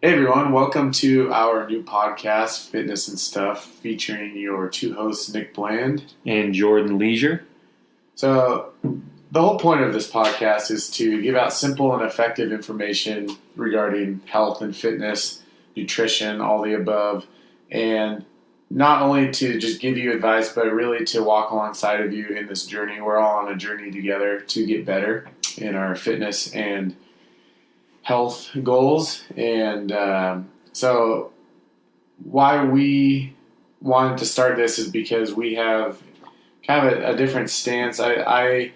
Hey everyone, welcome to our new podcast, Fitness and Stuff, featuring your two hosts, Nick Bland and Jordan Leisure. So, the whole point of this podcast is to give out simple and effective information regarding health and fitness, nutrition, all the above, and not only to just give you advice, but really to walk alongside of you in this journey. We're all on a journey together to get better in our fitness and health goals. And so why we wanted to start this is because we have kind of a different stance. I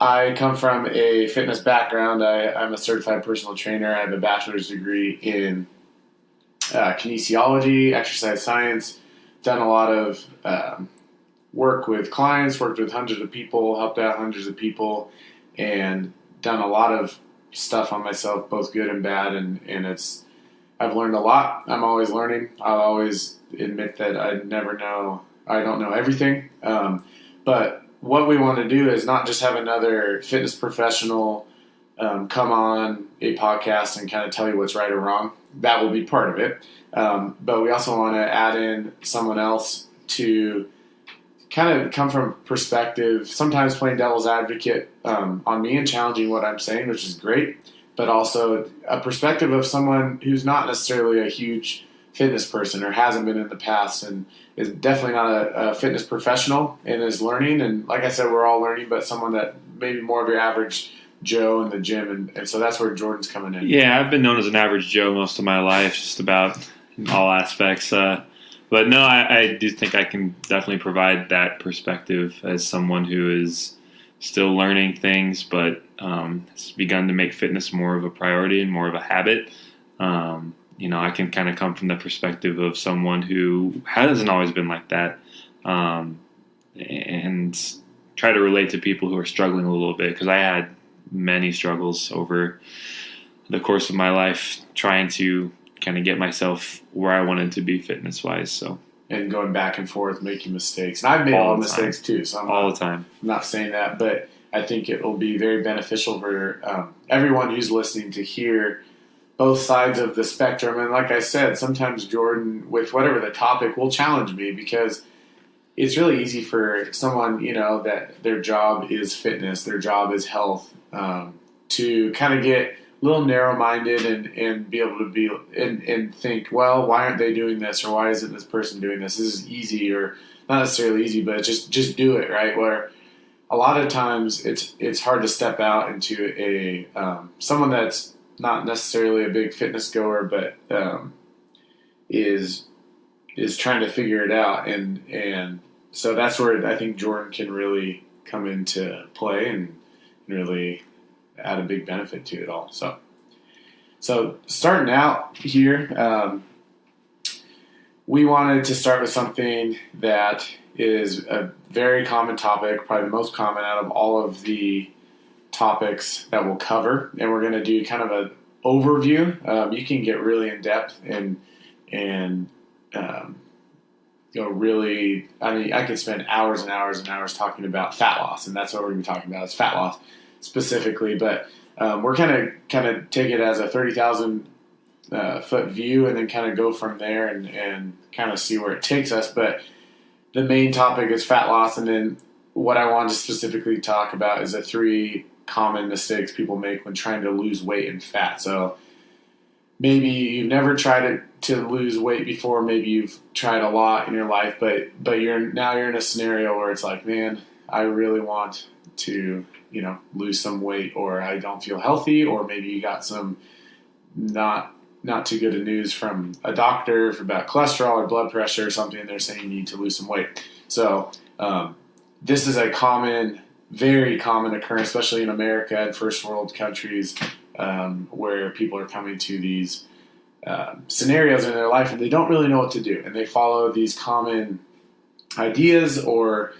come from a fitness background. I'm a certified personal trainer. I have a bachelor's degree in kinesiology, exercise science, done a lot of work with clients, worked with hundreds of people, helped out hundreds of people, and done a lot of stuff on myself, both good and bad, and I've learned a lot. I'm always learning. I'll always admit that I don't know everything. But what we want to do is not just have another fitness professional come on a podcast and kind of tell you what's right or wrong. That will be part of it. But we also want to add in someone else to kind of come from perspective, sometimes playing devil's advocate on me and challenging what I'm saying, which is great, but also a perspective of someone who's not necessarily a huge fitness person or hasn't been in the past and is definitely not a fitness professional and is learning. And like I said, we're all learning, but someone that maybe more of your average Joe in the gym. And so that's where Jordan's coming in. Yeah, I've been known as an average Joe most of my life, just about in all aspects. But no, I do think I can definitely provide that perspective as someone who is still learning things, but has begun to make fitness more of a priority and more of a habit. I can kind of come from the perspective of someone who hasn't always been like that, and try to relate to people who are struggling a little bit, because I had many struggles over the course of my life trying to kind of get myself where I wanted to be fitness-wise. So, and going back and forth, making mistakes. And I've made all mistakes too. So all the time. I'm not saying that, but I think it will be very beneficial for everyone who's listening to hear both sides of the spectrum. And like I said, sometimes Jordan, with whatever the topic, will challenge me, because it's really easy for someone, that their job is fitness, their job is health, to kind of get a little narrow-minded and be able to be and think, well, why aren't they doing this, or why isn't this person doing this? This is easy, or not necessarily easy, but just do it, right? Where a lot of times it's hard to step out into a someone that's not necessarily a big fitness goer, but is trying to figure it out, and so that's where I think Jordan can really come into play and really add a big benefit to it all. So starting out here, we wanted to start with something that is a very common topic, probably the most common out of all of the topics that we'll cover, and we're going to do kind of an overview. You can get really in depth and really. I mean, I could spend hours and hours and hours talking about fat loss, and that's what we're going to be talking about is fat loss specifically. But we're kind of take it as a 30,000 foot view, and then kind of go from there and kind of see where it takes us. But the main topic is fat loss, and then what I wanted to specifically talk about is the 3 common mistakes people make when trying to lose weight and fat. So maybe you've never tried to lose weight before, maybe you've tried a lot in your life, but you're in a scenario where it's like, man, I really want to lose some weight, or I don't feel healthy, or maybe you got some not too good of news from a doctor about cholesterol or blood pressure or something, and they're saying you need to lose some weight. So this is a very common occurrence, especially in America and first world countries, where people are coming to these scenarios in their life and they don't really know what to do, and they follow these common ideas or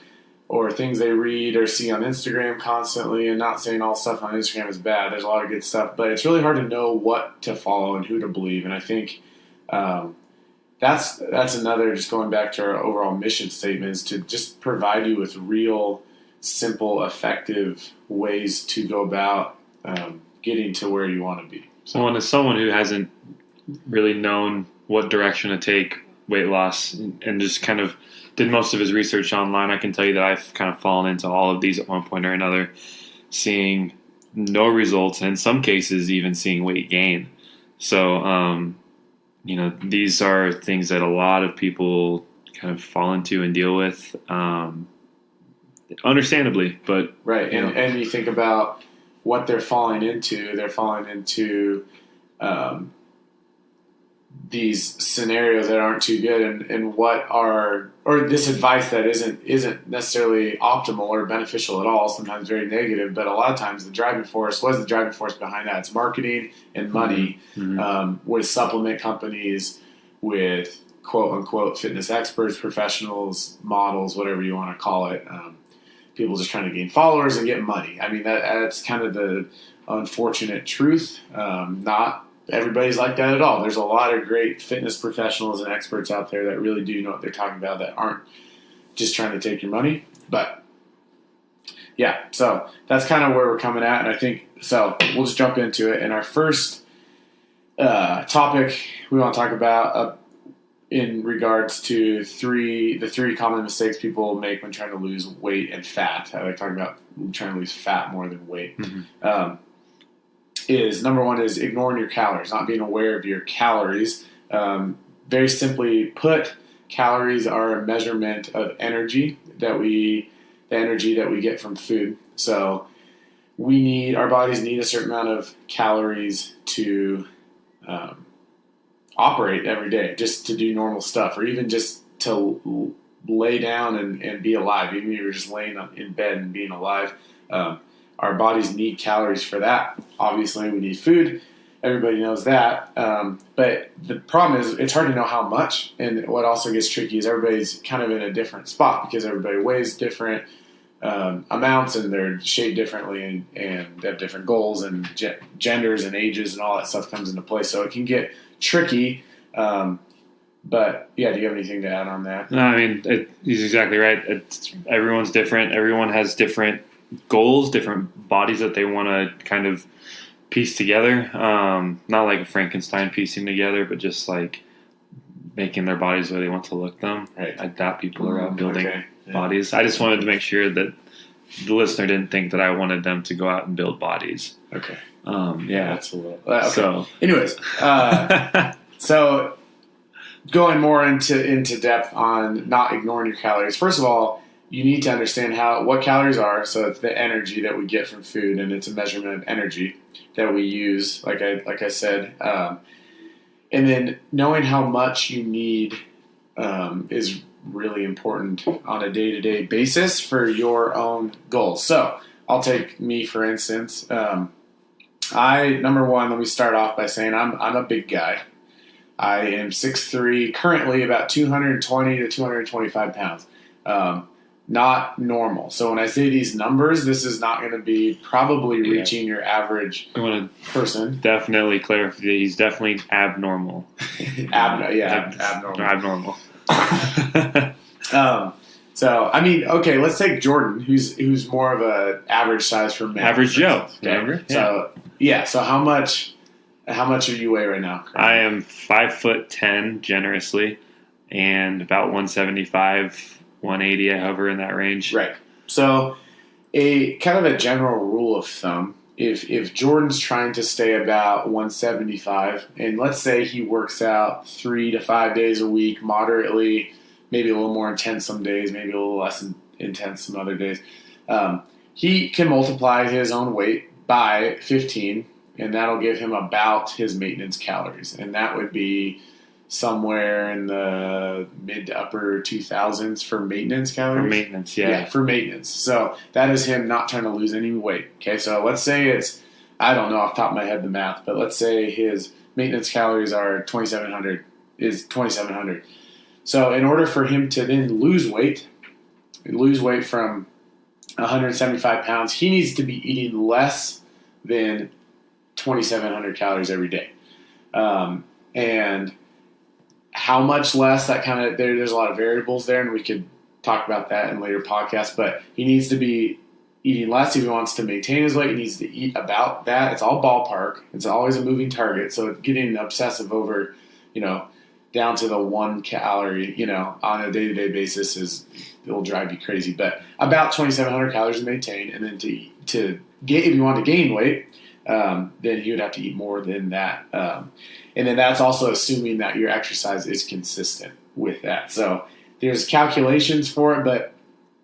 things they read or see on Instagram constantly. And not saying all stuff on Instagram is bad, there's a lot of good stuff, but it's really hard to know what to follow and who to believe. And I think that's another, just going back to our overall mission statement, is to just provide you with real, simple, effective ways to go about getting to where you want to be. So, as someone who hasn't really known what direction to take weight loss and just kind of did most of his research online, I can tell you that I've kind of fallen into all of these at one point or another, seeing no results, and in some cases even seeing weight gain. So, these are things that a lot of people kind of fall into and deal with, understandably. But right, and you think about what they're falling into. They're falling into these scenarios that aren't too good, and or this advice that isn't necessarily optimal or beneficial at all. Sometimes very negative, but a lot of times the driving force behind that? It's marketing and money, with supplement companies, with quote unquote fitness experts, professionals, models, whatever you want to call it. People just trying to gain followers and get money. I mean, that's kind of the unfortunate truth. Not everybody's like that at all. There's a lot of great fitness professionals and experts out there that really do know what they're talking about, that aren't just trying to take your money. But yeah, so that's kind of where we're coming at. And I think, so we'll just jump into it. And our first topic we want to talk about in regards to the three common mistakes people make when trying to lose weight and fat. I like talking about trying to lose fat more than weight. Is number one is ignoring your calories, not being aware of your calories. Very simply put, calories are a measurement of energy the energy that we get from food. So our bodies need a certain amount of calories to operate every day, just to do normal stuff, or even just to lay down and be alive. Even if you're just laying in bed and being alive, our bodies need calories for that. Obviously, we need food. Everybody knows that. But the problem is it's hard to know how much. And what also gets tricky is everybody's kind of in a different spot because everybody weighs different amounts and they're shaped differently and they have different goals and genders and ages and all that stuff comes into play. So it can get tricky. But yeah, do you have anything to add on that? No, I mean, he's exactly right. Everyone's different. Everyone has different goals, different bodies that they want to kind of piece together. Not like a Frankenstein piecing together, but just like making their bodies where they want to look them. Right. Like that, people are out building bodies. I just wanted to make sure that the listener didn't think that I wanted them to go out and build bodies. Okay. Yeah. That's a little. Okay. So, anyways, so going more into depth on not ignoring your calories. First of all, you need to understand what calories are. So it's the energy that we get from food, and it's a measurement of energy that we use, like I said. And then knowing how much you need is really important on a day-to-day basis for your own goals. So I'll take me, for instance. Number one, let me start off by saying I'm a big guy. I am 6'3", currently about 220 to 225 pounds. Not normal. So when I say these numbers, this is not going to be probably reaching your average person. Definitely clarify that he's definitely abnormal. Abnormal. So I mean, okay, let's take Jordan, who's more of a average size for men. Average Joe. Okay? So so how much do you weigh right now? I am 5'10" generously, and about 175. 180, I hover in that range. Right. So a kind of a general rule of thumb, if Jordan's trying to stay about 175, and let's say he works out 3 to 5 days a week, moderately, maybe a little more intense some days, maybe a little less intense some other days, he can multiply his own weight by 15, and that'll give him about his maintenance calories. And that would be somewhere in the mid to upper 2000s for maintenance calories. For maintenance, yeah. Yeah, for maintenance. So that is him not trying to lose any weight. Okay, so let's say it's, I don't know off the top of my head the math, but let's say his maintenance calories are 2,700. So in order for him to then lose weight from 175 pounds, he needs to be eating less than 2,700 calories every day. And how much less, that kind of, there's a lot of variables there, and we could talk about that in later podcasts, but he needs to be eating less. If he wants to maintain his weight, he needs to eat about that. It's all ballpark. It's always a moving target. So getting obsessive over, down to the 1 calorie, on a day-to-day basis it'll drive you crazy. But about 2,700 calories to maintain, and then to get, if you want to gain weight, then you would have to eat more than that. And then that's also assuming that your exercise is consistent with that. So there's calculations for it, but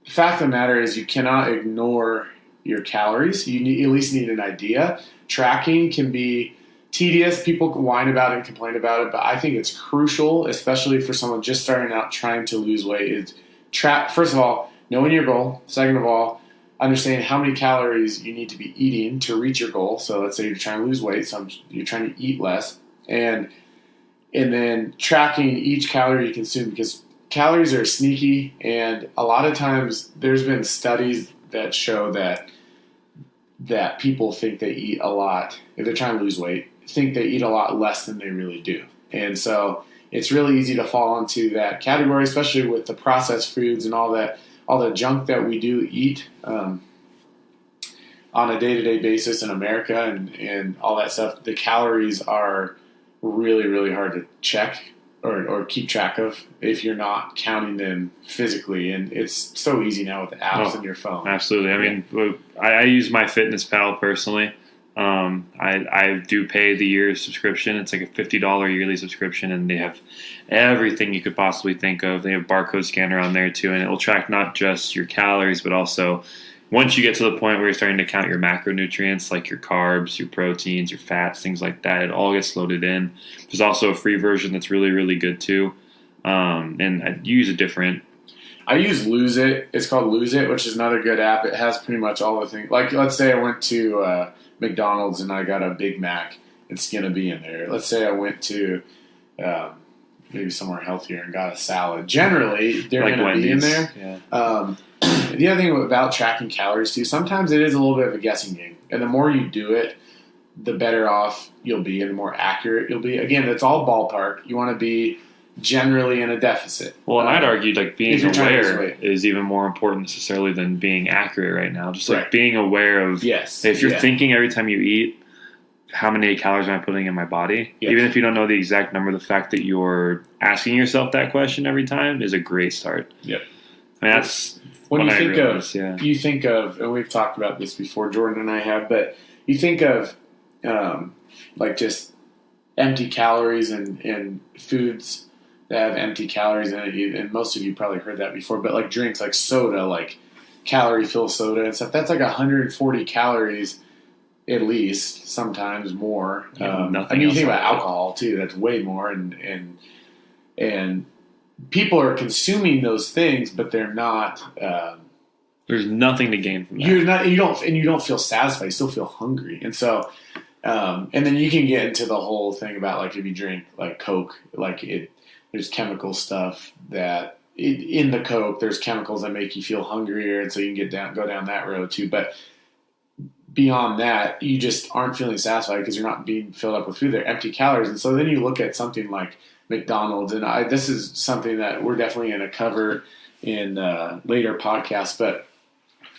the fact of the matter is you cannot ignore your calories. You at least need an idea. Tracking can be tedious. People can whine about it and complain about it, but I think it's crucial, especially for someone just starting out trying to lose weight. Is first of all, knowing your goal. Second of all, understanding how many calories you need to be eating to reach your goal. So let's say you're trying to lose weight, so you're trying to eat less, and then tracking each calorie you consume, because calories are sneaky, and a lot of times there's been studies that show that people think they eat a lot if they're trying to lose weight, think they eat a lot less than they really do. And so it's really easy to fall into that category, especially with the processed foods and all the junk that we do eat on a day-to-day basis in America and all that stuff. The calories are really, really hard to check or keep track of if you're not counting them physically. And it's so easy now with the apps on your phone. Absolutely. I mean, I use MyFitnessPal personally. I do pay the year subscription. It's like a $50 yearly subscription, and they have everything you could possibly think of. They have a barcode scanner on there too, and it will track not just your calories, but also once you get to the point where you're starting to count your macronutrients, like your carbs, your proteins, your fats, things like that, it all gets loaded in. There's also a free version that's really, really good too. And I use I use Lose It. It's called Lose It, which is another good app. It has pretty much all the things. Like, let's say I went to McDonald's and I got a Big Mac. It's going to be in there. Let's say I went to maybe somewhere healthier and got a salad. Generally, they're like going to be in there. Yeah. The other thing about tracking calories too, sometimes it is a little bit of a guessing game. And the more you do it, the better off you'll be and the more accurate you'll be. Again, it's all ballpark. You want to be generally in a deficit. Well, and I'd argue like being aware is even more important necessarily than being accurate right now. Just like being aware of if you're thinking every time you eat, how many calories am I putting in my body? Yes. Even if you don't know the exact number, the fact that you're asking yourself that question every time is a great start. Yep. I mean, that's when you think of, and we've talked about this before, Jordan and I have, but you think of like just empty calories and foods that have empty calories in it, and most of you probably heard that before, but like drinks like soda, like calorie-filled soda and stuff, that's like 140 calories at least, sometimes more. You think about alcohol too, that's way more, and people are consuming those things, but they're not. There's nothing to gain from that. You don't feel satisfied. You still feel hungry, and so, and then you can get into the whole thing about like if you drink like Coke, there's chemical stuff that in the Coke. There's chemicals that make you feel hungrier, and so you can go down that road too. But beyond that, you just aren't feeling satisfied because you're not being filled up with food. They're empty calories, and so then you look at something like McDonald's, and this is something that we're definitely going to cover in later podcasts, but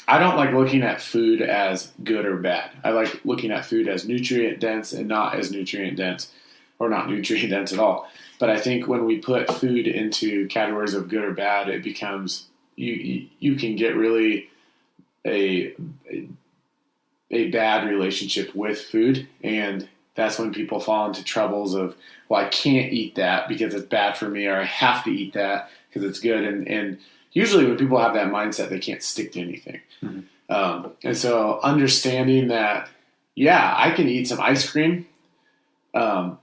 I don't like looking at food as good or bad. I like looking at food as nutrient dense and not as nutrient dense, or not nutrient dense at all. But I think when we put food into categories of good or bad, it becomes you can get really a bad relationship with food, and that's when people fall into troubles of, well, I can't eat that because it's bad for me, or I have to eat that because it's good. And usually when people have that mindset, they can't stick to anything. Mm-hmm. And so understanding that, I can eat some ice cream, and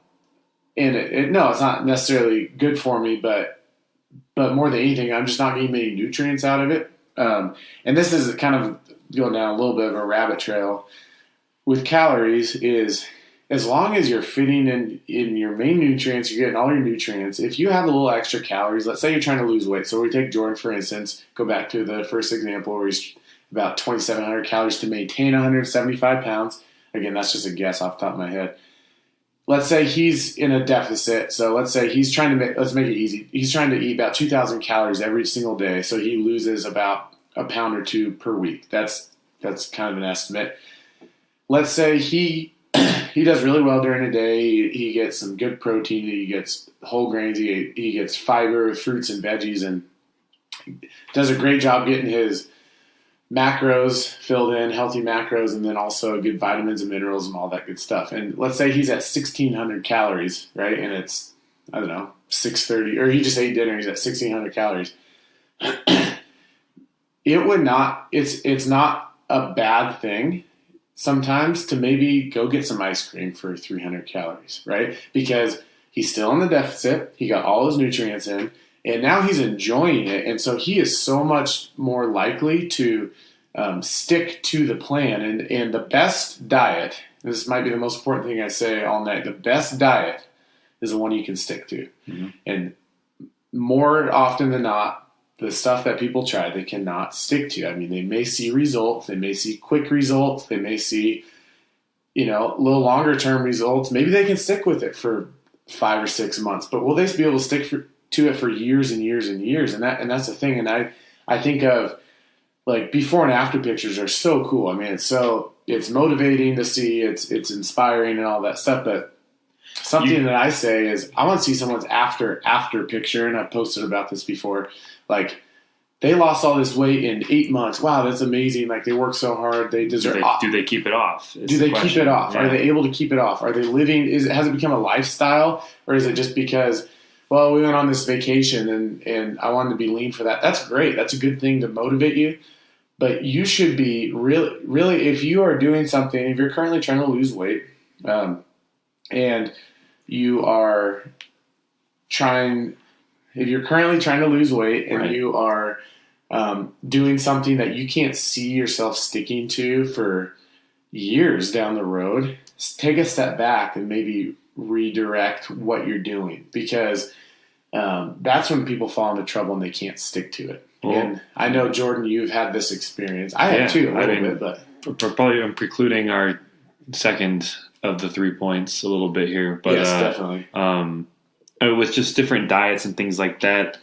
it's not necessarily good for me, but more than anything, I'm just not getting many nutrients out of it. And this is kind of going down a little bit of a rabbit trail with calories is, as long as you're fitting in your main nutrients, you're getting all your nutrients. If you have a little extra calories, let's say you're trying to lose weight. So we take Jordan, for instance, go back to the first example where he's about 2,700 calories to maintain 175 pounds. Again, that's just a guess off the top of my head. Let's say he's in a deficit. So let's say he's trying to let's make it easy. He's trying to eat about 2,000 calories every single day. So he loses about a pound or two per week. That's that's kind of an estimate. Let's say he does really well during the day. He gets some good protein. He gets whole grains. He gets fiber, fruits and veggies, and does a great job getting his macros filled in, healthy macros, and then also good vitamins and minerals and all that good stuff. And let's say he's at 1,600 calories, right? And it's, I don't know, 6:30, or he just ate dinner. He's at 1,600 calories. It's not a bad thing sometimes to maybe go get some ice cream for 300 calories, right? Because he's still in the deficit. He got all his nutrients in, and now he's enjoying it. And so he is so much more likely to stick to the plan. And the best diet, this might be the most important thing I say all night, the best diet is the one you can stick to. Mm-hmm. And more often than not, the stuff that people try, they cannot stick to. I mean, they may see results. They may see quick results. They may see, a little longer term results. Maybe they can stick with it for 5 or 6 months, but will they be able to stick to it for years and years and years? And that's the thing. And I think of, like, before and after pictures are so cool. I mean, it's motivating to see. It's inspiring and all that stuff. But something that I say is I want to see someone's after picture, and I've posted about this before. Like, they lost all this weight in 8 months. Wow, that's amazing. Like, they work so hard. They deserve. Do they keep it off? Do they keep it off? Yeah. Are they able to keep it off? Are they living? Has it become a lifestyle, or is it just because, well, we went on this vacation and I wanted to be lean for that? That's great. That's a good thing to motivate you. But you should be really, if you are doing something, if you're currently trying to lose weight, and you are if you're currently trying to lose weight and you are doing something that you can't see yourself sticking to for years down the road, take a step back and maybe redirect what you're doing, because that's when people fall into trouble and they can't stick to it. Well, and I know, Jordan, you've had this experience. I had too a little bit, but probably I'm precluding our second of the 3 points a little bit here. But yes, definitely. With just different diets and things like that,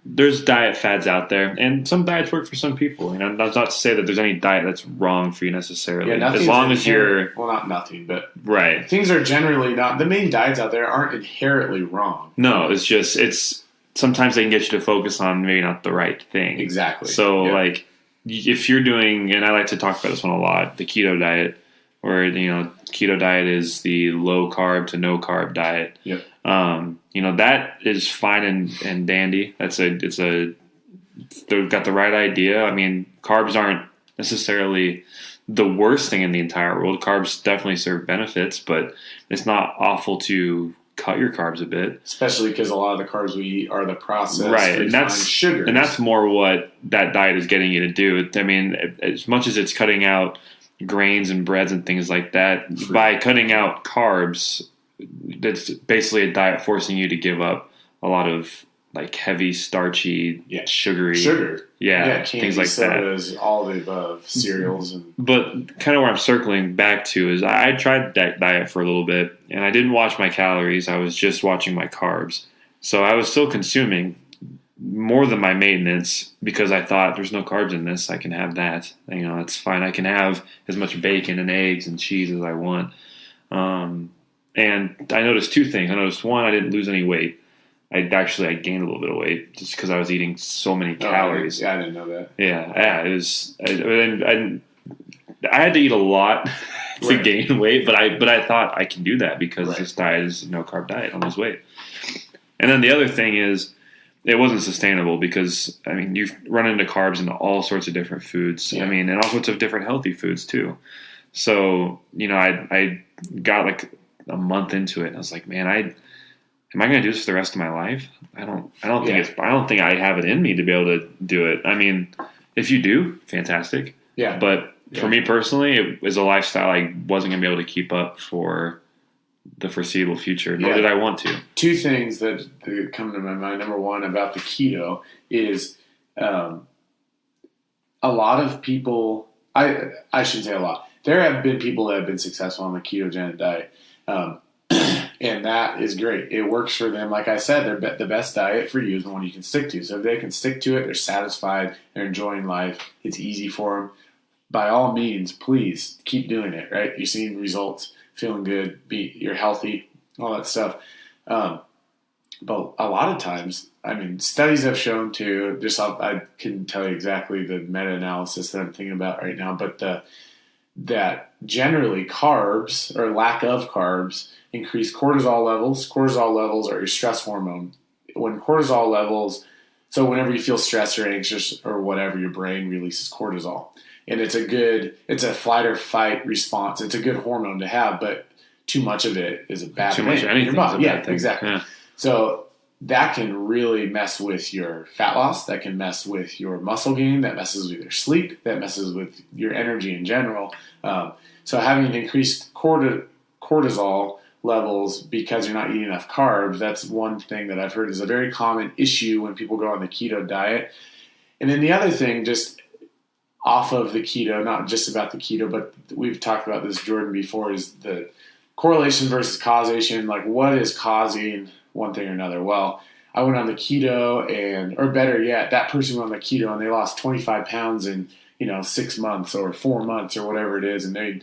there's diet fads out there, and some diets work for some people. That's not to say that there's any diet that's wrong for you necessarily. Yeah, as long as you're not nothing, but right. Things are generally not, the main diets out there aren't inherently wrong. No, it's sometimes they can get you to focus on maybe not the right thing. Exactly. So like, if you're doing, and I like to talk about this one a lot, the keto diet, where keto diet is the low carb to no carb diet. Yep. That is fine and dandy. They've got the right idea. I mean, carbs aren't necessarily the worst thing in the entire world. Carbs definitely serve benefits, but it's not awful to cut your carbs a bit, especially because a lot of the carbs we eat are the processed and that's sugars. And that's more what that diet is getting you to do. I mean, as much as it's cutting out grains and breads and things like that, by cutting out carbs, that's basically a diet forcing you to give up a lot of like heavy, starchy, sugary, things like sodas, all the above, cereals. But kind of where I'm circling back to is I tried that diet for a little bit, and I didn't watch my calories. I was just watching my carbs. So I was still consuming more than my maintenance because I thought there's no carbs in this. I can have that. It's fine. I can have as much bacon and eggs and cheese as I want. And I noticed two things. I noticed, one, I didn't lose any weight. I gained a little bit of weight just because I was eating so many calories. I didn't know that. Yeah, it was. I had to eat a lot to gain weight, but I thought I can do that because this diet is no carb diet. I lose weight. And then the other thing is, it wasn't sustainable because you run into carbs in all sorts of different foods. Yeah. And all sorts of different healthy foods too. So I got like a month into it, and I was like, man, am I going to do this for the rest of my life? I don't think I have it in me to be able to do it. If you do, fantastic. Yeah. But for me personally, it was a lifestyle I wasn't going to be able to keep up for the foreseeable future, nor did I want to. Two things that come to my mind. Number one, about the keto is a lot of people, I shouldn't say a lot. There have been people that have been successful on the ketogenic diet. And that is great. It works for them. Like I said, the best diet for you is the one you can stick to. So if they can stick to it, they're satisfied, they're enjoying life, it's easy for them. By all means, please keep doing it, right? You're seeing results, feeling good, you're healthy, all that stuff. But a lot of times, I mean, studies have shown too, I can tell you exactly the meta-analysis that I'm thinking about right now, but that generally carbs or lack of carbs increase cortisol levels. Cortisol levels are your stress hormone. When cortisol levels, so whenever you feel stressed or anxious or whatever, your brain releases cortisol. And it's a flight or fight response. It's a good hormone to have, but too much of it is a bad thing. Too much of anything is a bad thing. Exactly. Yeah. So that can really mess with your fat loss. That can mess with your muscle gain. That messes with your sleep. That messes with your energy in general. So having increased cortisol levels because you're not eating enough carbs, that's one thing that I've heard is a very common issue when people go on the keto diet. And then the other thing, just off of the keto, not just about the keto, but we've talked about this, Jordan, before, is the correlation versus causation. Like, what is causing one thing or another? Well, I went on the keto or better yet, that person went on the keto and they lost 25 pounds in, 6 months or 4 months or whatever it is. And they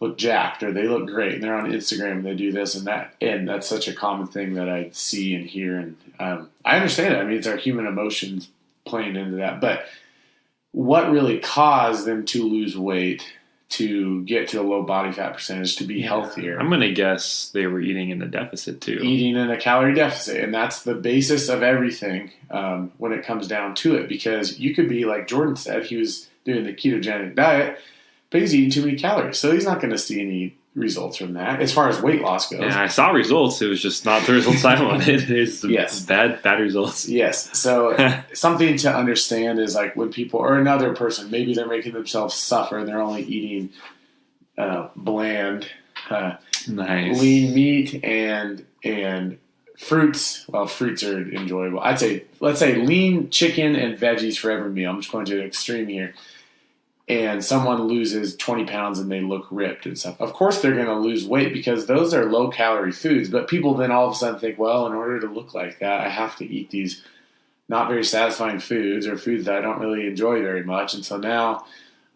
look jacked or they look great and they're on Instagram and they do this and that. And that's such a common thing that I see and hear. And I understand it. I mean, it's our human emotions playing into that. But what really caused them to lose weight, to get to a low body fat percentage, to be healthier? I'm going to guess they were eating in a deficit too. Eating in a calorie deficit. And that's the basis of everything when it comes down to it. Because you could be, like Jordan said, he was doing the ketogenic diet, but he's eating too many calories. So he's not going to see any results from that as far as weight loss goes. Yeah, I saw results. It was just not the results I wanted. It's bad results. Yes. So something to understand is, like, when people, or another person, maybe they're making themselves suffer and they're only eating bland, lean meat and fruits. Well, fruits are enjoyable. Let's say lean chicken and veggies for every meal. I'm just going to the extreme here. And someone loses 20 pounds and they look ripped and stuff. Of course they're going to lose weight because those are low-calorie foods. But people then all of a sudden think, well, in order to look like that, I have to eat these not very satisfying foods or foods that I don't really enjoy very much. And so now,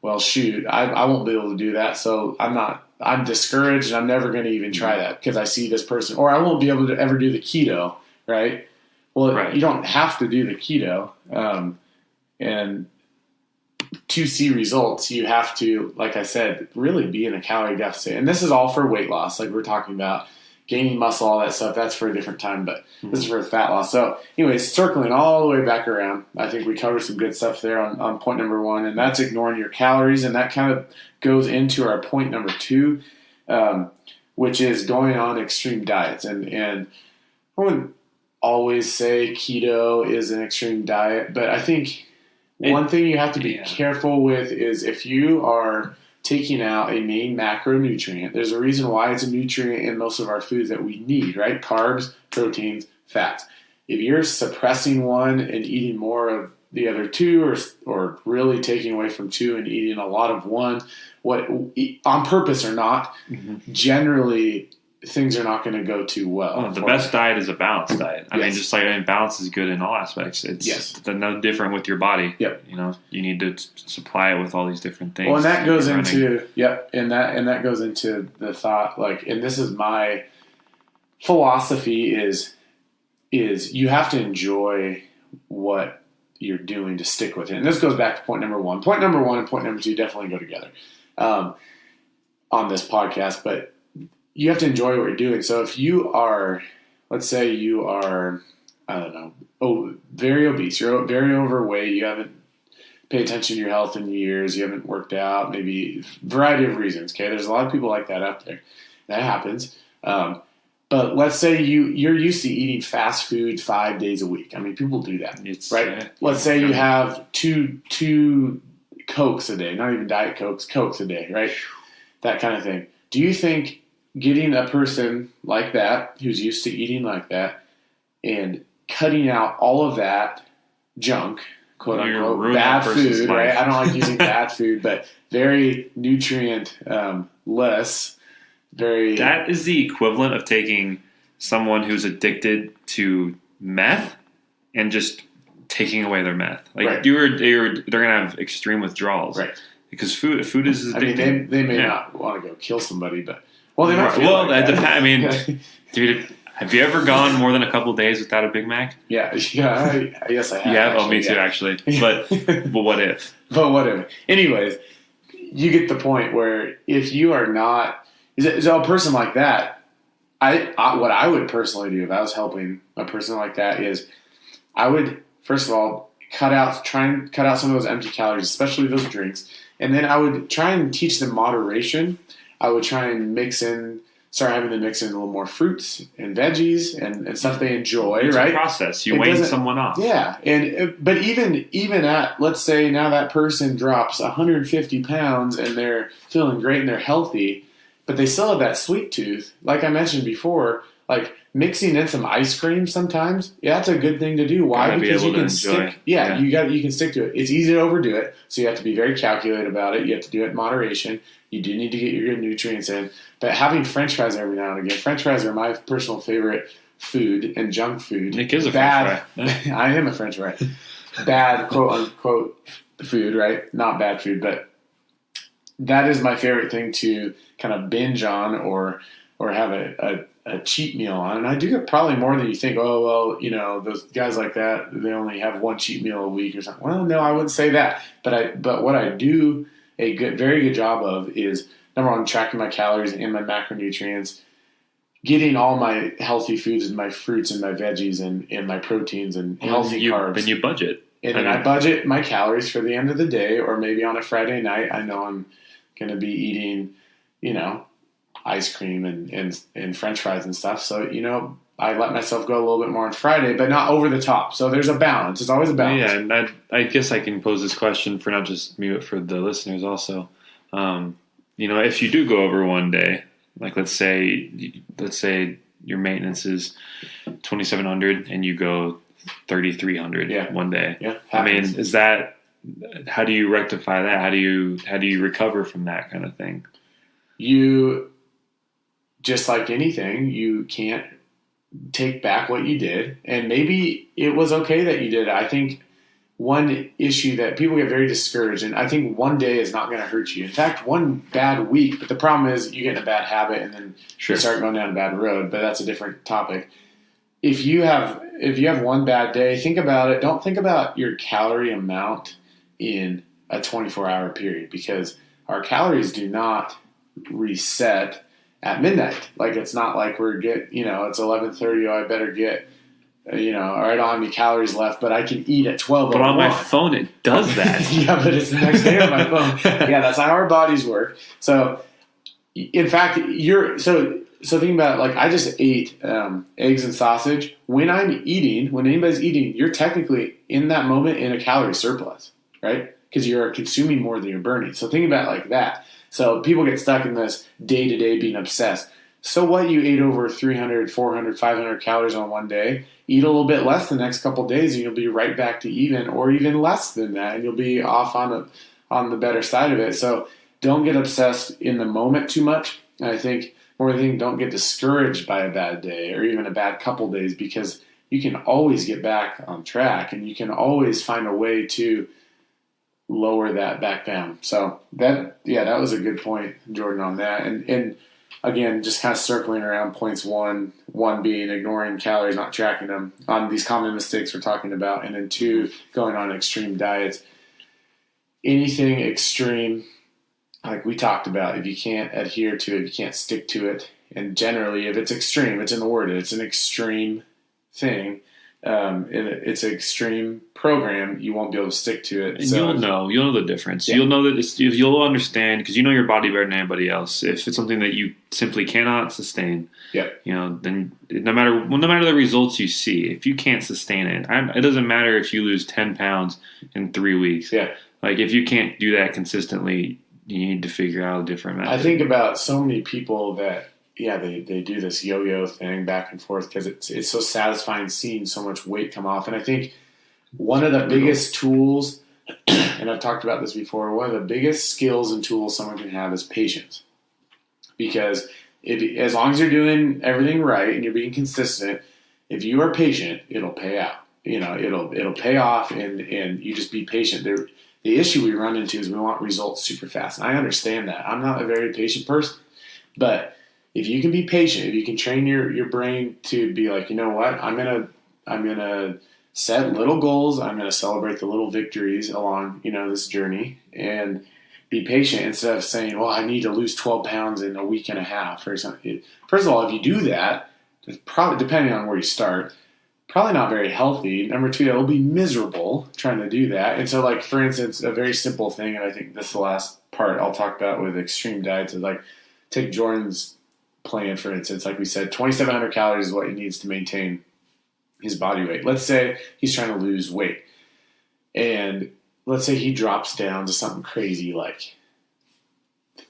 well, shoot, I won't be able to do that. So I'm discouraged and I'm never going to even try that because I see this person. Or I won't be able to ever do the keto, right? Well, right. You don't have to do the keto. And to see results, you have to, like I said, really be in a calorie deficit. And this is all for weight loss, like we're talking about gaining muscle, all that stuff. That's for a different time, but this is for fat loss. So anyways, circling all the way back around, I think we covered some good stuff there on point number 1, and that's ignoring your calories. And that kind of goes into our point number 2, which is going on extreme diets. And I wouldn't always say keto is an extreme diet, but I think one thing you have to be careful with is if you are taking out a main macronutrient, there's a reason why it's a nutrient in most of our foods that we need, right? Carbs, proteins, fats. If you're suppressing one and eating more of the other two, or really taking away from two and eating a lot of one, on purpose or not, generally things are not going to go too well. The best diet is a balanced diet. I mean, just like balance is good in all aspects. It's no different with your body. Yep. You need to supply it with all these different things. Well, and that goes into and that goes into the thought, like, and this is my philosophy is you have to enjoy what you're doing to stick with it. And this goes back to point number 1. Point number 1 and point number 2 definitely go together on this podcast, but you have to enjoy what you're doing. So if you are, let's say you are, I don't know, very obese, you're very overweight, you haven't paid attention to your health in years, you haven't worked out, maybe a variety of reasons, okay? There's a lot of people like that out there. That happens. But let's say you're used to eating fast food 5 days a week. I mean, people do that, right? Let's say you have two Cokes a day, not even Diet Cokes a day, right? That kind of thing. Do you think getting a person like that, who's used to eating like that, and cutting out all of that junk, quote unquote, bad food, right? I don't like using bad food, but very nutrient less, very. That is the equivalent of taking someone who's addicted to meth and just taking away their meth. Like Right. they're gonna have extreme withdrawals, Right. Because food is I mean, addicting. they may Yeah. not want to go kill somebody, but well, they might. Right. Feel Well, like that that. depends. I mean, dude, have you ever gone more than a couple days without a Big Mac? yeah. Yes, I have. Yeah. Oh, me actually, too, actually. But what if? But whatever. Anyways, you get the point where if you are not, so a person like that, what I would personally do if I was helping a person like that is, I would first of all try and cut out some of those empty calories, especially those drinks, and then I would try and teach them moderation. I would try and start having them mix in a little more fruits and veggies and stuff they enjoy. It's right? a process. You It wean doesn't- someone off. Yeah, but even at, let's say now that person drops 150 pounds and they're feeling great and they're healthy, but they still have that sweet tooth. Like I mentioned before, like mixing in some ice cream sometimes, yeah, that's a good thing to do. Why? Gotta be Because you able can to enjoy. stick. Yeah, you can stick to it. It's easy to overdo it, so you have to be very calculated about it. You have to do it in moderation. You do need to get your good nutrients in. But having French fries every now and again, French fries are my personal favorite food and junk food. Nick is a Bad. French fry. I am a French fry. Bad, quote unquote, food, right? Not bad food, but that is my favorite thing to kind of binge on or have a cheat meal on. And I do it probably more than you think. Oh, well, those guys like that, they only have one cheat meal a week or something. Well, no, I wouldn't say that. But what I do a very good job of is, number one, tracking my calories and my macronutrients, getting all my healthy foods and my fruits and my veggies and my proteins and healthy carbs. Then you budget. And then I budget my calories for the end of the day, or maybe on a Friday night, I know I'm going to be eating, ice cream and French fries and stuff. So, I let myself go a little bit more on Friday, but not over the top. So there's a balance. There's always a balance. Yeah, and I guess I can pose this question for not just me, but for the listeners also. If you do go over one day, like let's say your maintenance is 2,700 and you go 3,300 one day. Yeah. I mean, how do you rectify that? How do you recover from that kind of thing? You, just like anything, you can't take back what you did, and maybe it was okay that you did it. I think one issue that people get very discouraged, and I think one day is not going to hurt you. In fact, one bad week, but the problem is you get in a bad habit and then you start going down a bad road, but that's a different topic. If you have one bad day, think about it. Don't think about your calorie amount in a 24-hour period, because our calories do not reset at midnight. Like, it's not like it's 11:30. Oh, I better get, or I don't have any calories left, but I can eat at 12:01. But on my phone, it does that. Yeah, but it's the next day on my phone. Yeah, that's how our bodies work. So, in fact, so think about it. Like, I just ate eggs and sausage. When anybody's eating, you're technically in that moment in a calorie surplus, right? Because you're consuming more than you're burning. So think about it like that. So people get stuck in this day-to-day being obsessed. So what, you ate over 300, 400, 500 calories on one day, eat a little bit less the next couple of days and you'll be right back to even, or even less than that, and you'll be off on the better side of it. So don't get obsessed in the moment too much. And I think more than anything, don't get discouraged by a bad day or even a bad couple days, because you can always get back on track and you can always find a way to lower that back down. So that was a good point, Jordan, on that. And again, just kind of circling around points one being ignoring calories, not tracking them on these common mistakes we're talking about. And then 2, going on extreme diets. Anything extreme, like we talked about, if you can't adhere to it, you can't stick to it. And generally, if it's extreme, it's in the word, it's an extreme thing. It's an extreme program, you won't be able to stick to it. And so, you'll know the difference. Yeah. You'll know that you'll understand, because you know your body better than anybody else. If it's something that you simply cannot sustain, then no matter the results you see, if you can't sustain it, it doesn't matter if you lose 10 pounds in 3 weeks. Yeah. Like, if you can't do that consistently, you need to figure out a different method. I think about so many people that, they do this yo-yo thing back and forth, because it's so satisfying seeing so much weight come off. And I think one of the biggest tools, and I've talked about this before, one of the biggest skills and tools someone can have is patience. Because as long as you're doing everything right and you're being consistent, if you are patient, it'll pay out. It'll pay off, and you just be patient. The issue we run into is we want results super fast, and I understand that. I'm not a very patient person, but if you can be patient, if you can train your brain to be like, you know what, I'm gonna set little goals. I'm gonna celebrate the little victories along this journey, and be patient instead of saying, well, I need to lose 12 pounds in a week and a half or something. First of all, if you do that, it's probably, depending on where you start, probably not very healthy. Number two, it'll be miserable trying to do that. And so, like, for instance, a very simple thing, and I think this is the last part I'll talk about with extreme diets, is like, take Jordan's plan, for instance. Like we said, 2,700 calories is what he needs to maintain his body weight. Let's say he's trying to lose weight. And let's say he drops down to something crazy like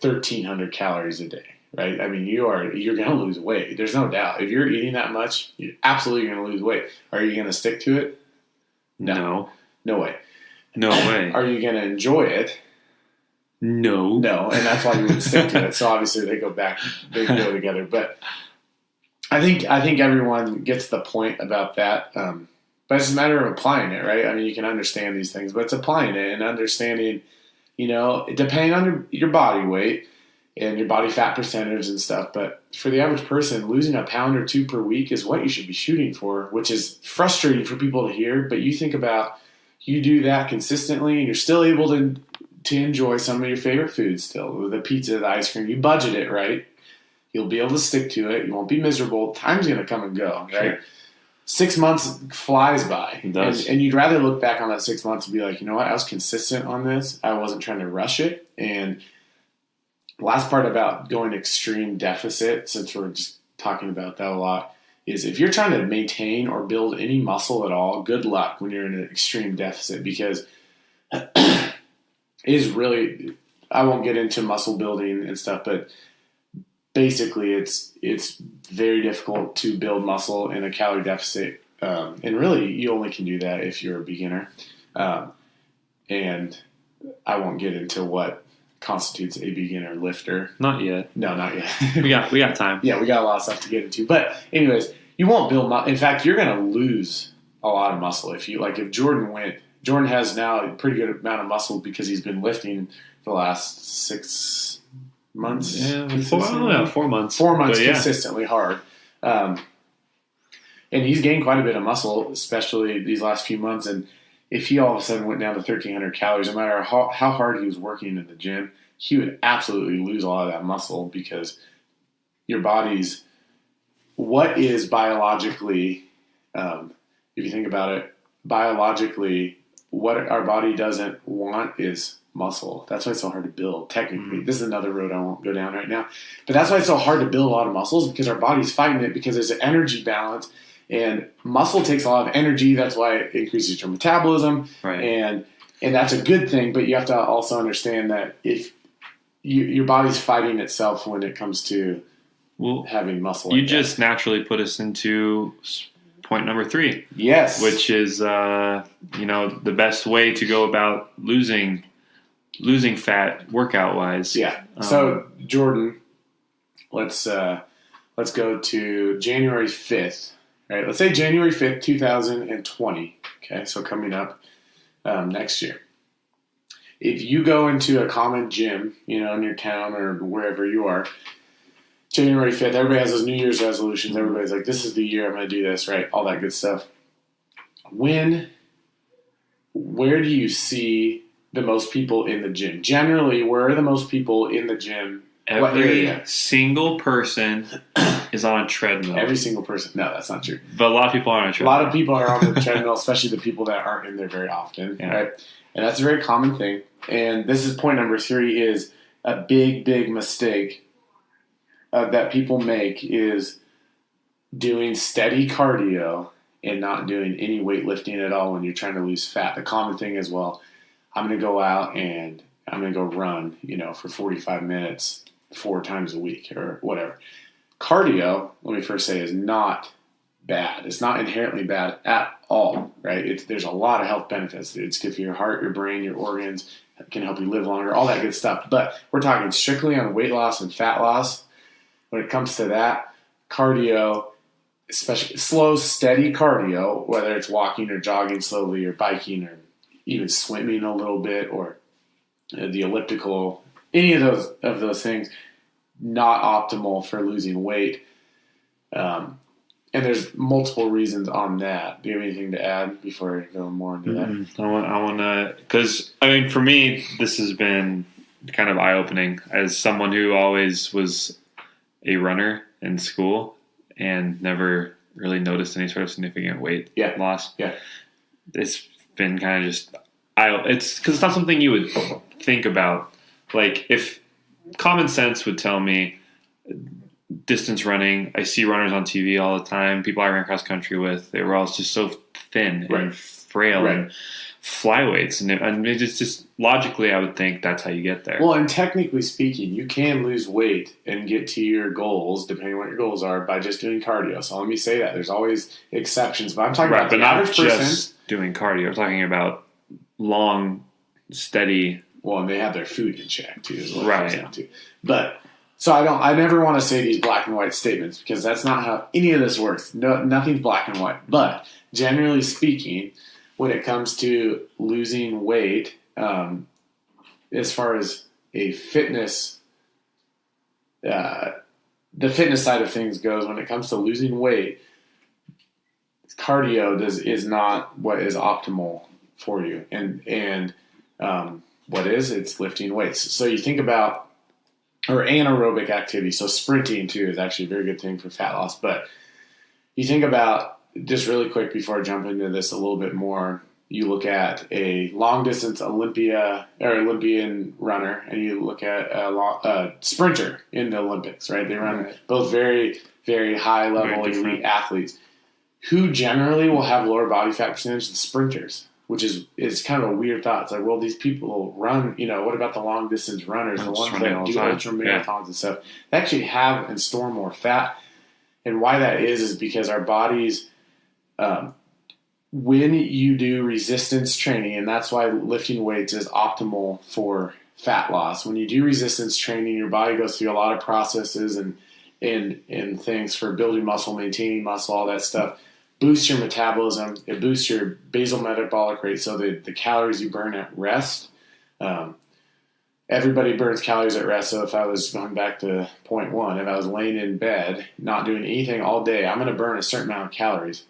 1,300 calories a day, right? I mean, you're going to lose weight. There's no doubt. If you're eating that much, you're absolutely going to lose weight. Are you going to stick to it? No. No way. No way. Are you going to enjoy it? No. No, and that's why you would stick to it. So obviously they go together. But I think everyone gets the point about that. But it's a matter of applying it, right? I mean, you can understand these things, but it's applying it and understanding, depending on your body weight and your body fat percentage and stuff. But for the average person, losing a pound or two per week is what you should be shooting for, which is frustrating for people to hear. But you think about, you do that consistently and you're still able to enjoy some of your favorite foods still, the pizza, the ice cream. You budget it, right? You'll be able to stick to it. You won't be miserable. Time's going to come and go, right? Sure. 6 months flies by. It does. And you'd rather look back on that 6 months and be like, you know what, I was consistent on this. I wasn't trying to rush it. And last part about going extreme deficit, since we're just talking about that a lot, is if you're trying to maintain or build any muscle at all, good luck when you're in an extreme deficit, because it is really, I won't get into muscle building and stuff, but basically it's very difficult to build muscle in a calorie deficit. And really, you only can do that if you're a beginner. And I won't get into what constitutes a beginner lifter. Not yet. No, not yet. we got time. Yeah, we got a lot of stuff to get into. But anyways, you won't build muscle. In fact, you're going to lose a lot of muscle. If Jordan has now a pretty good amount of muscle because he's been lifting for the last 6 months. Yeah, 4 months. 4 months yeah. consistently hard. And he's gained quite a bit of muscle, especially these last few months. And if he all of a sudden went down to 1,300 calories, no matter how hard he was working in the gym, he would absolutely lose a lot of that muscle, because your body's, what is biologically, if you think about it, biologically, what our body doesn't want is muscle. That's why it's so hard to build, technically. This is another road I won't go down right now. But that's why it's so hard to build a lot of muscles, because our body's fighting it, because there's an energy balance. And muscle takes a lot of energy. That's why it increases your metabolism. Right. And that's a good thing, but you have to also understand that if your body's fighting itself when it comes to having muscle. You just naturally put us into point number 3. Yes. Which is, the best way to go about losing fat workout wise. Yeah. So Jordan, let's go to January 5th. Right. Let's say January 5th, 2020. Okay. So coming up next year. If you go into a common gym, in your town or wherever you are, January 5th, everybody has those New Year's resolutions. Everybody's like, this is the year I'm going to do this, right? All that good stuff. Where do you see the most people in the gym? Generally, where are the most people in the gym? Every single person is on a treadmill. Every single person. No, that's not true. But a lot of people are on a treadmill. A lot of people are on the treadmill, especially the people that aren't in there very often, right? And that's a very common thing. And this is point number 3, is a big, big mistake that people make is doing steady cardio and not doing any weightlifting at all when you're trying to lose fat. The common thing is, well, I'm going to go out and I'm going to go run, for 45 minutes 4 times a week or whatever. Cardio, let me first say, is not bad. It's not inherently bad at all, right? There's a lot of health benefits. It's good for your heart, your brain, your organs. It can help you live longer, all that good stuff. But we're talking strictly on weight loss and fat loss. when it comes to that, cardio, especially slow, steady cardio, whether it's walking or jogging slowly or biking or even swimming a little bit or the elliptical, any of those things, not optimal for losing weight. And there's multiple reasons on that. Do you have anything to add before I go more into that? I want to, because I mean, for me, this has been kind of eye-opening as someone who always was a runner in school and never really noticed any sort of significant weight loss. Yeah, it's been kind of just it's because it's not something you would think about. Like if common sense would tell me distance running, I see runners on TV all the time. People I ran cross country with, they were all just so thin and frail and flyweights, and it's just logically, I would think that's how you get there. Well, and technically speaking, you can lose weight and get to your goals, depending on what your goals are, by just doing cardio. So let me say that there's always exceptions, but I'm talking about the average person just doing cardio. I'm talking about long, steady. Well, and they have their food in check too, is what it comes down to. But so I never want to say these black and white statements because that's not how any of this works. No, nothing's black and white. But generally speaking, when it comes to losing weight, as far as a fitness, the fitness side of things goes, when it comes to losing weight, cardio is not what is optimal for you. And what is? It's lifting weights. So you think about, or anaerobic activity. So sprinting too is actually a very good thing for fat loss. But you think about, just really quick before I jump into this a little bit more, you look at a long distance Olympian runner, and you look at a sprinter in the Olympics, right? They run both very, very high level elite athletes who generally will have lower body fat percentage than sprinters, which is kind of a weird thought. It's like, well, these people run, what about the long distance runners, the ones that do ultra marathons and stuff? They actually have and store more fat. And why that is because our bodies, when you do resistance training, and that's why lifting weights is optimal for fat loss. When you do resistance training, your body goes through a lot of processes and things for building muscle, maintaining muscle, all that stuff. Boosts your metabolism. It boosts your basal metabolic rate, so the calories you burn at rest. Everybody burns calories at rest. So if I was going back to point one, if I was laying in bed, not doing anything all day, I'm going to burn a certain amount of calories.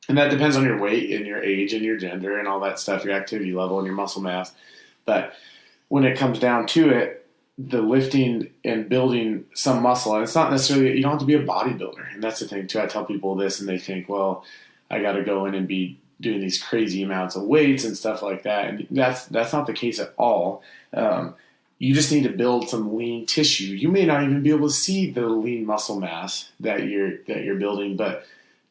And that depends on your weight and your age and your gender and all that stuff, your activity level and your muscle mass. But when it comes down to it, the lifting and building some muscle, and it's not necessarily, you don't have to be a bodybuilder. And that's the thing too. I tell people this and they think, well, I got to go in and be doing these crazy amounts of weights and stuff like that. And that's not the case at all. You just need to build some lean tissue. You may not even be able to see the lean muscle mass that you're building, but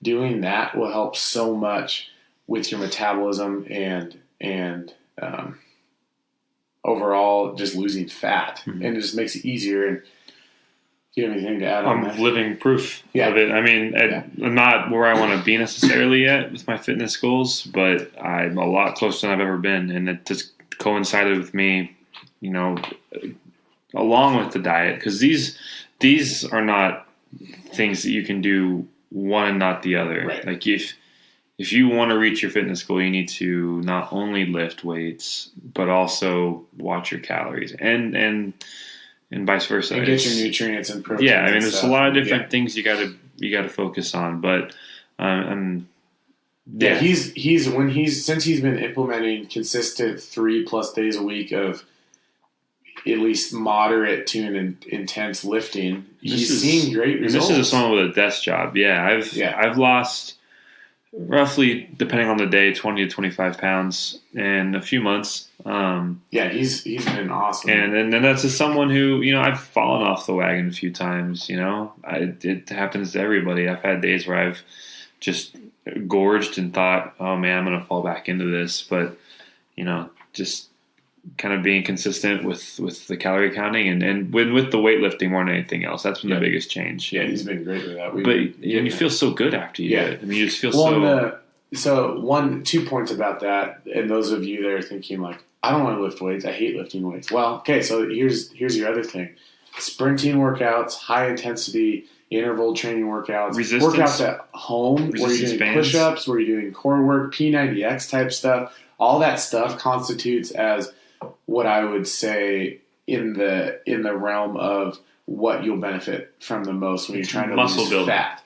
doing that will help so much with your metabolism and overall just losing fat, and it just makes it easier. And do you have anything to add on that? I'm living proof of it. I mean, I'm not where I want to be necessarily yet with my fitness goals, but I'm a lot closer than I've ever been, and it just coincided with me, along with the diet, because these are not things that you can do one and not the other. Right. Like if you want to reach your fitness goal, you need to not only lift weights, but also watch your calories and vice versa. And get your nutrients and proteins. Yeah, I mean, there's a lot of different things you got to focus on. But since he's been implementing consistent 3+ days a week of at least moderate to an intense lifting, he's seeing great results. This is someone with a desk job. Yeah, I've lost roughly, depending on the day, 20 to 25 pounds in a few months. He's been awesome. And that's just someone who, I've fallen off the wagon a few times. It happens to everybody. I've had days where I've just gorged and thought, oh man, I'm going to fall back into this. But, just kind of being consistent with the calorie counting and with the weightlifting more than anything else. That's been the biggest change. Yeah, he's been great with that. But you feel so good after you do it. I mean, you just feel so... 2 points about that, and those of you that are thinking like, I don't want to lift weights, I hate lifting weights. Well, okay, so here's your other thing. sprinting workouts, high intensity interval training workouts, Resistance. workouts at home where you're doing push-ups, where you're doing core work, P90X type stuff. All that stuff constitutes as what I would say in the realm of what you'll benefit from the most when you're trying to lose fat.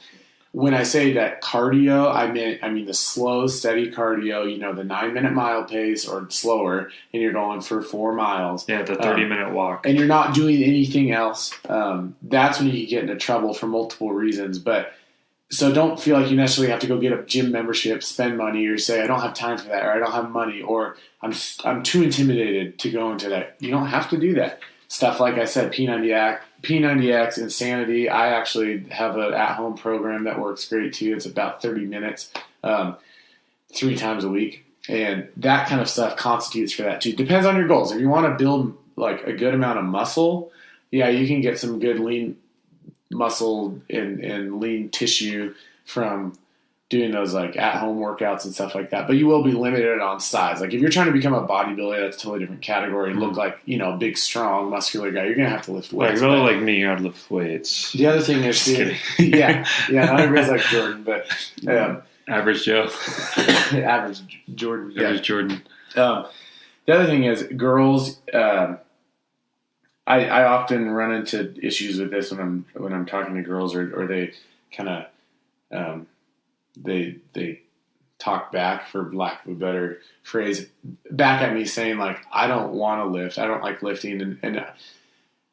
When I say that cardio, I mean the slow, steady cardio, the 9-minute mile pace or slower, and you're going for 4 miles. Yeah, the 30-minute walk. And you're not doing anything else. That's when you get into trouble for multiple reasons. But so don't feel like you necessarily have to go get a gym membership, spend money, or say, I don't have time for that, or I don't have money, or I'm too intimidated to go into that. You don't have to do that. Stuff like I said, P90X, Insanity. I actually have an at-home program that works great too. It's about 30 minutes, 3 times a week. And that kind of stuff constitutes for that too. Depends on your goals. If you want to build like a good amount of muscle, yeah, you can get some good lean muscle and lean tissue from doing those like at-home workouts and stuff like that. But you will be limited on size. Like if you're trying to become a bodybuilder, that's a totally different category. Look like, a big, strong, muscular guy. You're going to have to lift weights. Like, really like me, you have to lift weights. The other thing is, not everybody's like Jordan, but average Joe. Average Jordan. Yeah. Average Jordan. The other thing is girls, I often run into issues with this when I'm talking to girls or they kind of, they talk back, for lack of a better phrase, back at me saying like, I don't want to lift. I don't like lifting. And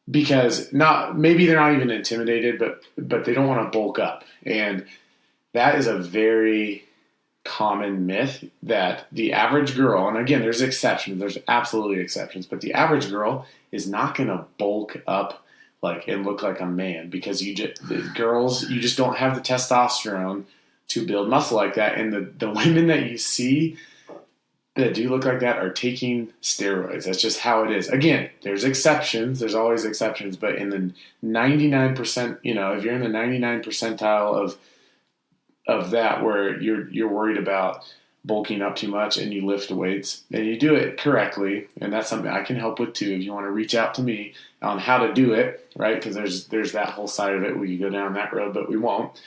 because maybe they're not even intimidated, but they don't want to bulk up. And that is a very common myth that the average girl, and again, there's exceptions, there's absolutely exceptions, but the average girl is not going to bulk up and look like a man, because you just don't have the testosterone to build muscle like that. And the women that you see that do look like that are taking steroids. That's just how it is. Again, there's exceptions. There's always exceptions. But in the 99%, if you're in the 99 percentile of that, where you're worried about bulking up too much and you lift weights and you do it correctly, and that's something I can help with too. If you want to reach out to me on how to do it, right? Because there's that whole side of it where you go down that road, but we won't.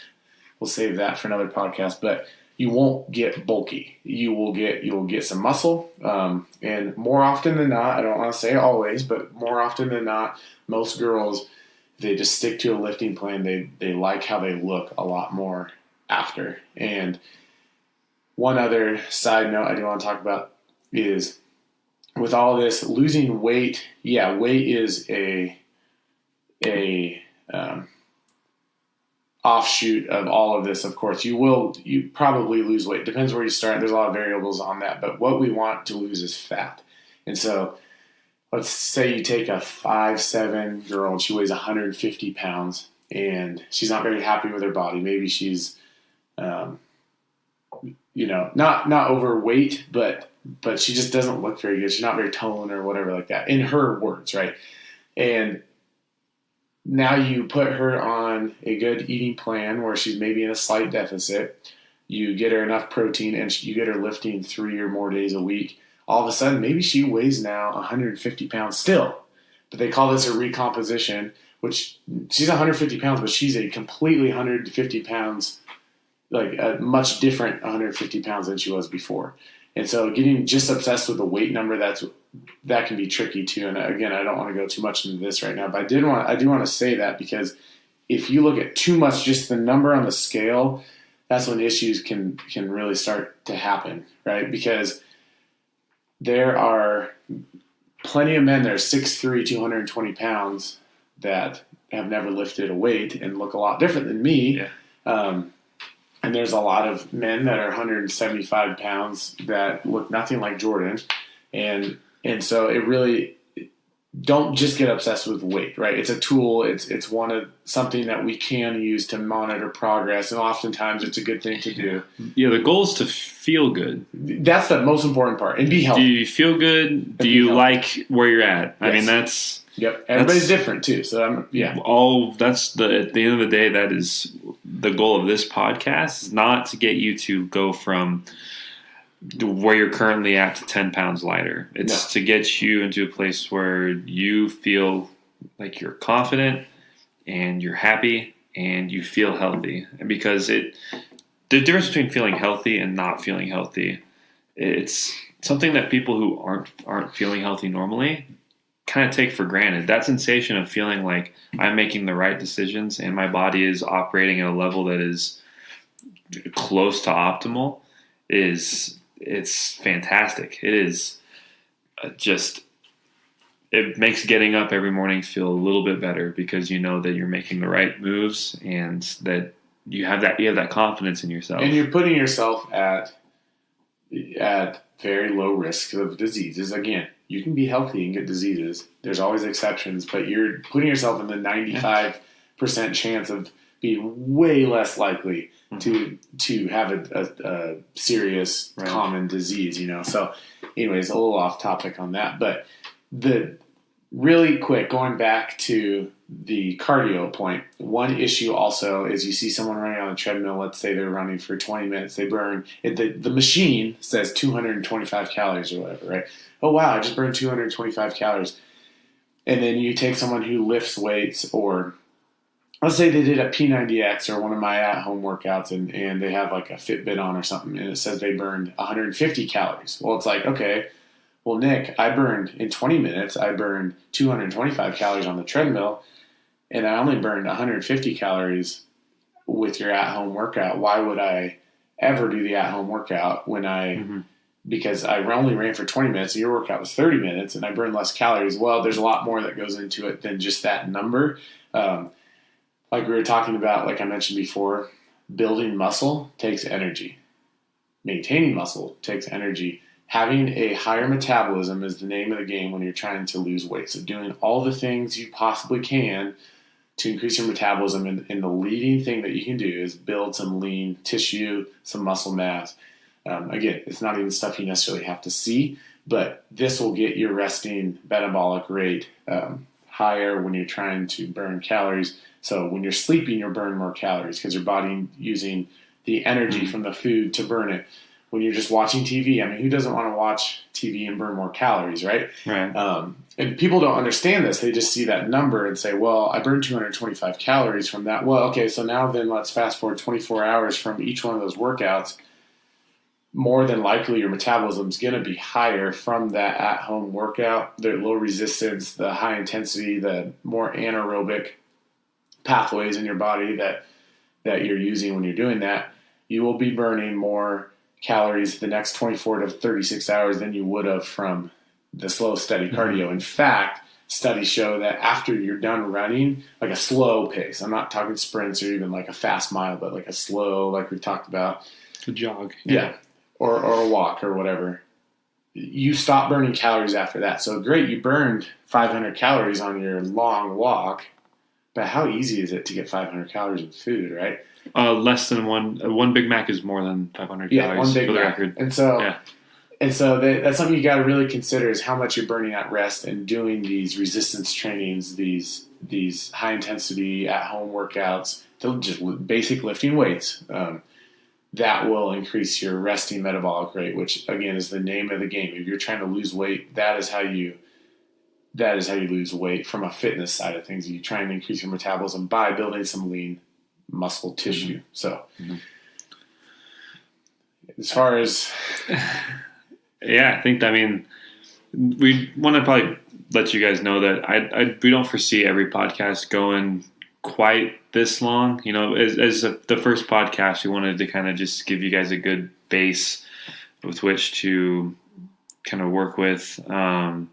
We'll save that for another podcast. But you won't get bulky. You will get some muscle, and more often than not, I don't want to say always, but more often than not, most girls, they just stick to a lifting plan. They like how they look a lot more after. And one other side note I do want to talk about is, with all this losing weight, weight is a offshoot of all of this. Of course, you probably lose weight. Depends where you start. There's a lot of variables on that, but what we want to lose is fat. And so let's say you take a 5'7" girl and she weighs 150 pounds and she's not very happy with her body. Maybe she's, not overweight, but she just doesn't look very good. She's not very toned or whatever like that, in her words, right? And now you put her on a good eating plan where she's maybe in a slight deficit. You get her enough protein and you get her lifting 3 or more days a week. All of a sudden, maybe she weighs now 150 pounds still. But they call this a recomposition, which she's 150 pounds, but she's a completely 150 pounds, like a much different 150 pounds than she was before. And so getting just obsessed with the weight number, that can be tricky too. And again, I don't want to go too much into this right now, but I do want to say that, because if you look at too much just the number on the scale, that's when issues can really start to happen, right? Because there are plenty of men that are 6'3", 220 pounds that have never lifted a weight and look a lot different than me. Yeah. And there's a lot of men that are 175 pounds that look nothing like Jordan. And so it really, don't just get obsessed with weight, right? It's a tool. It's something that we can use to monitor progress. And oftentimes it's a good thing to do. Yeah. The goal is to feel good. That's the most important part, and be healthy. Do you feel good? Do you like where you're at? Yes. I mean, that's, yep. Everybody's different too. So that's at the end of the day, that is the goal of this podcast, is not to get you to go from where you're currently at to 10 pounds lighter. It's to get you into a place where you feel like you're confident and you're happy and you feel healthy. And because the difference between feeling healthy and not feeling healthy, it's something that people who aren't feeling healthy normally kind of take for granted. That sensation of feeling like I'm making the right decisions and my body is operating at a level that is close to optimal it's fantastic. It is it makes getting up every morning feel a little bit better because you know that you're making the right moves and that you have that confidence in yourself. And you're putting yourself at very low risk of diseases. Again, you can be healthy and get diseases. There's always exceptions, but you're putting yourself in the 95% chance of being way less likely to have a serious common disease, So anyways, a little off topic on that. But really quick, going back to the cardio point, one issue also is you see someone running on a treadmill, let's say they're running for 20 minutes, they burn, the machine says 225 calories or whatever, right? Oh, wow, I just burned 225 calories. And then you take someone who lifts weights, or let's say they did a P90X or one of my at-home workouts and they have like a Fitbit on or something, and it says they burned 150 calories. Well, it's like, okay, well, Nick, in 20 minutes, I burned 225 calories on the treadmill, and I only burned 150 calories with your at-home workout. Why would I ever do the at-home workout because I only ran for 20 minutes, and your workout was 30 minutes, and I burned less calories? Well, there's a lot more that goes into it than just that number. Like we were talking about, like I mentioned before, building muscle takes energy. Maintaining muscle takes energy. Having a higher metabolism is the name of the game when you're trying to lose weight. So doing all the things you possibly can to increase your metabolism, and the leading thing that you can do is build some lean tissue, some muscle mass. Again, it's not even stuff you necessarily have to see, but this will get your resting metabolic rate higher when you're trying to burn calories. So when you're sleeping, you're burning more calories because your body using the energy from the food to burn it. When you're just watching TV, I mean, who doesn't want to watch TV and burn more calories, right? Right. And people don't understand this. They just see that number and say, well, I burned 225 calories from that. Well, okay, so now then let's fast forward 24 hours from each one of those workouts. More than likely your metabolism is going to be higher from that at-home workout. The low resistance, the high intensity, the more anaerobic pathways in your body that you're using when you're doing that. You will be burning more calories the next 24 to 36 hours than you would have from the slow, steady cardio. In fact, studies show that after you're done running, like a slow pace, I'm not talking sprints or even like a fast mile, but like a slow, like we talked about. A jog. Yeah. Or a walk or whatever. You stop burning calories after that. So great, you burned 500 calories on your long walk, but how easy is it to get 500 calories in food, right? Less than one Big Mac is more than 500 calories. Yeah, one Big for the Mac. record. And so that's something you got to really consider is how much you're burning at rest and doing these resistance trainings, these high intensity at home workouts, just basic lifting weights. That will increase your resting metabolic rate, which again is the name of the game. If you're trying to lose weight, that is how you lose weight from a fitness side of things. You try and increase your metabolism by building some lean muscle tissue. So as far as I mean, we want to probably let you guys know that we don't foresee every podcast going quite this long. As the first podcast, we wanted to kind of just give you guys a good base with which to kind of work with. And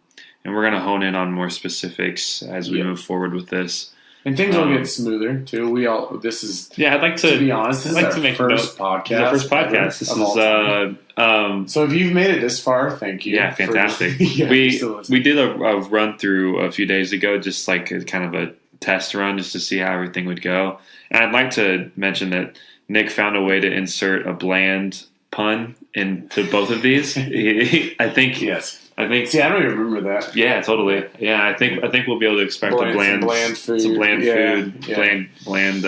we're going to hone in on more specifics as we move forward with this. And things will get smoother too. I'd like to be honest, this is our first podcast. Our first podcast. This is so if you've made it this far, thank you. Yeah, fantastic. We did a run through a few days ago, just like a kind of a test run, just to see how everything would go. And I'd like to mention that Nick found a way to insert a bland pun into both of these. I think. Yes. See, I don't even remember that. Yeah, totally. Yeah, I think we'll be able to expect bland food, bland food, bland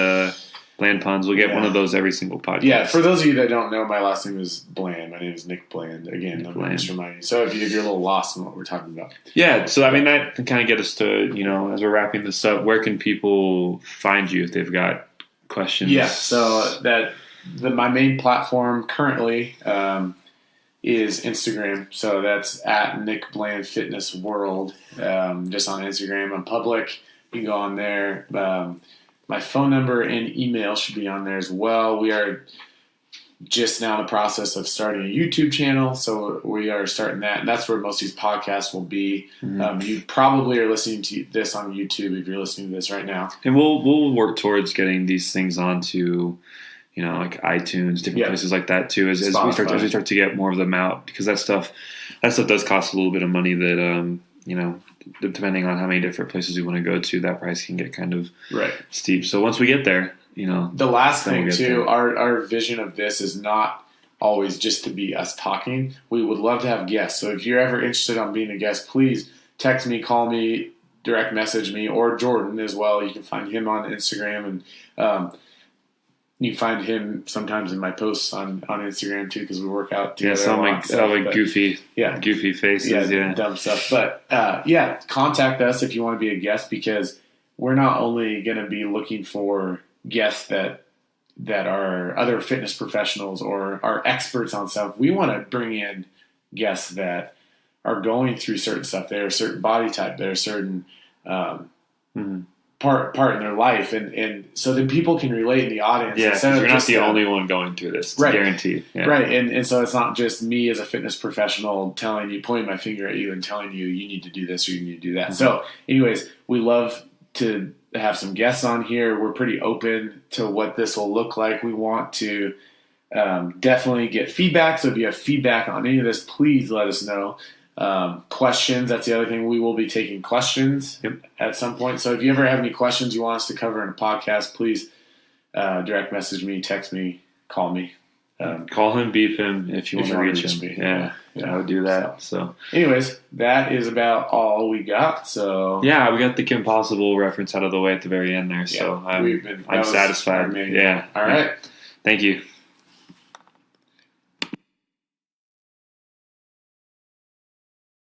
Bland Puns. We'll get one of those every single podcast. Yeah, for those of you that don't know, my last name is Bland. My name is Nick Bland. Again, I'm Bland. just reminding you. So if you're a little lost in what we're talking about. Yeah, so I mean, that can kind of get us to, as we're wrapping this up, where can people find you if they've got questions? Yeah, so my main platform currently is Instagram. So that's at Nick Bland Fitness World. Just on Instagram. I'm public. You can go on there. My phone number and email should be on there as well. We are just now in the process of starting a YouTube channel, so we are starting that, and that's where most of these podcasts will be. Mm-hmm. You probably are listening to this on YouTube if you're listening to this right now. And we'll work towards getting these things onto, like iTunes, different places like that too, as we start to get more of them out, because that stuff does cost a little bit of money. That depending on how many different places we want to go to, that price can get kind of steep. So once we get there, the last thing too, our vision of this is not always just to be us talking. We would love to have guests. So if you're ever interested on being a guest, please text me, call me, direct message me, or Jordan as well. You can find him on Instagram, and you can find him sometimes in my posts on Instagram too, because we work out together. Yeah, some like goofy faces, dumb stuff. But contact us if you want to be a guest, because we're not only going to be looking for guests that are other fitness professionals or are experts on stuff. We want to bring in guests that are going through certain stuff. They're a certain body type. They're a certain part in their life, and so then people can relate in the audience. Yeah, you're not the only one going through this. It's guaranteed. Yeah. Right, and so it's not just me as a fitness professional pointing my finger at you and telling you need to do this or you need to do that. Mm-hmm. So anyways, we love to have some guests on here. We're pretty open to what this will look like. We want to definitely get feedback. So if you have feedback on any of this, please let us know. Questions, that's the other thing. We will be taking questions at some point. So if you ever have any questions you want us to cover in a podcast, please direct message me, text me, call me. Call him, beep him if you want to reach him. Me. I would do that. So anyways, that is about all we got. So yeah, we got the Kim Possible reference out of the way at the very end there. So I'm satisfied. Yeah. All right. Thank you.